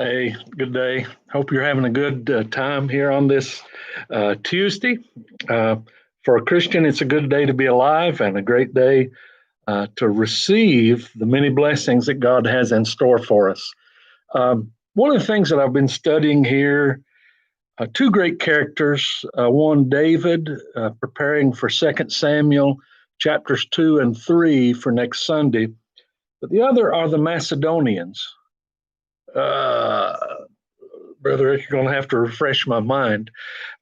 Hey, good day. Hope you're having a good time here on this Tuesday. Uh, for a Christian, it's a good day to be alive and a great day to receive the many blessings that God has in store for us. One of the things that I've been studying here, two great characters. One, David, preparing for 2 Samuel chapters 2 and 3 for next Sunday. But the other are the Macedonians. Uh, Brother, you're going to have to refresh my mind.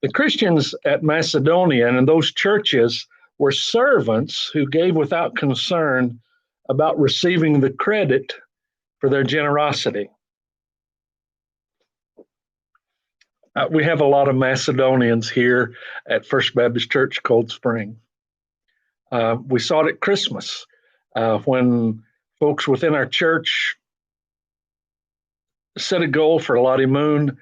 The Christians at Macedonia and in those churches were servants who gave without concern about receiving the credit for their generosity. We have a lot of Macedonians here at First Baptist Church, Cold Spring. We saw it at Christmas when folks within our church set a goal for Lottie Moon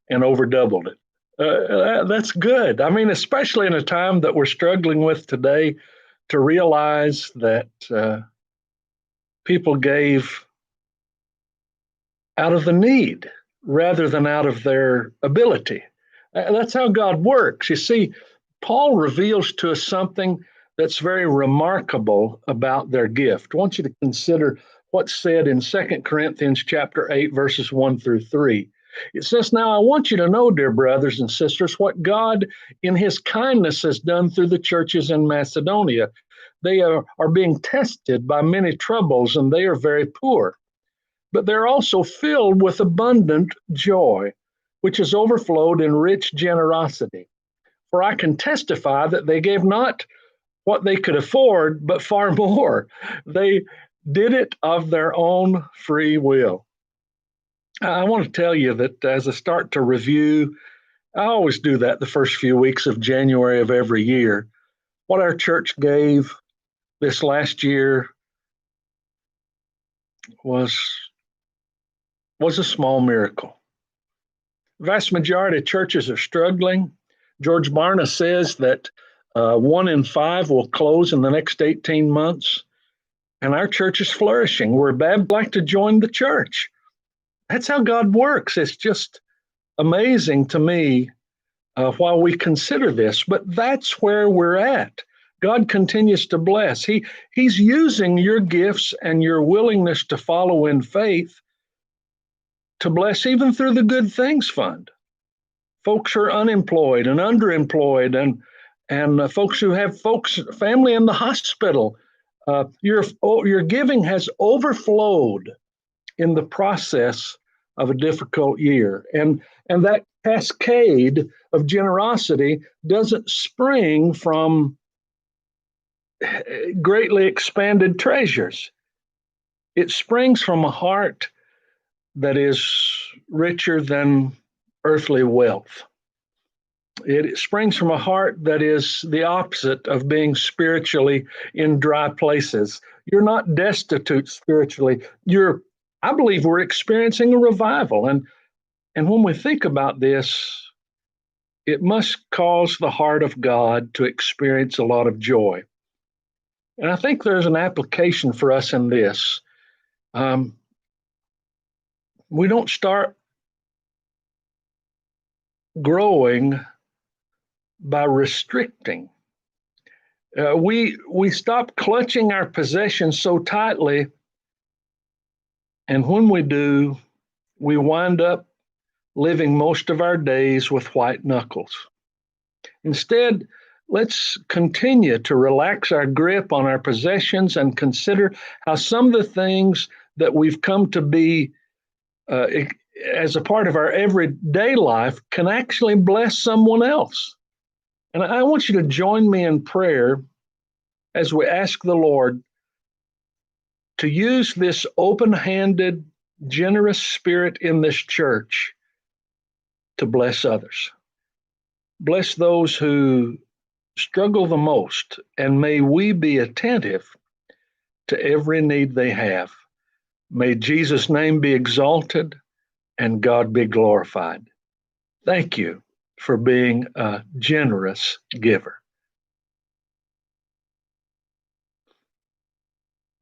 and over doubled it. That's good. I mean, especially in a time that we're struggling with today, to realize that people gave out of the need rather than out of their ability. That's how God works. You see, Paul reveals to us something that's very remarkable about their gift. I want you to consider what's said in 2 Corinthians chapter 8, verses 1 through 3. It says, "Now I want you to know, dear brothers and sisters, what God in his kindness has done through the churches in Macedonia. They are being tested by many troubles, and they are very poor. But they're also filled with abundant joy, which has overflowed in rich generosity. For I can testify that they gave not what they could afford, but far more. They did it of their own free will." I want to tell you that as I start to review, I always do that the first few weeks of January of every year. What our church gave this last year was a small miracle. The vast majority of churches are struggling. George Barna says that 1 in 5 will close in the next 18 months, and our church is flourishing. We're like to join the church. That's how God works. It's just amazing to me while we consider this, but that's where we're at. God continues to bless. He's using your gifts and your willingness to follow in faith to bless even through the Good Things Fund. Folks who are unemployed and underemployed and folks who have family in the hospital. Your giving has overflowed in the process of a difficult year. And that cascade of generosity doesn't spring from greatly expanded treasures. It springs from a heart that is richer than earthly wealth. It springs from a heart that is the opposite of being spiritually in dry places. You're not destitute spiritually. I believe we're experiencing a revival. And when we think about this, it must cause the heart of God to experience a lot of joy. And I think there's an application for us in this. We don't start growing by restricting. We stop clutching our possessions so tightly, and when we do, we wind up living most of our days with white knuckles. Instead, let's continue to relax our grip on our possessions and consider how some of the things that we've come to be as a part of our everyday life can actually bless someone else. And I want you to join me in prayer as we ask the Lord to use this open-handed, generous spirit in this church to bless others. Bless those who struggle the most, and may we be attentive to every need they have. May Jesus' name be exalted and God be glorified. Thank you for being a generous giver.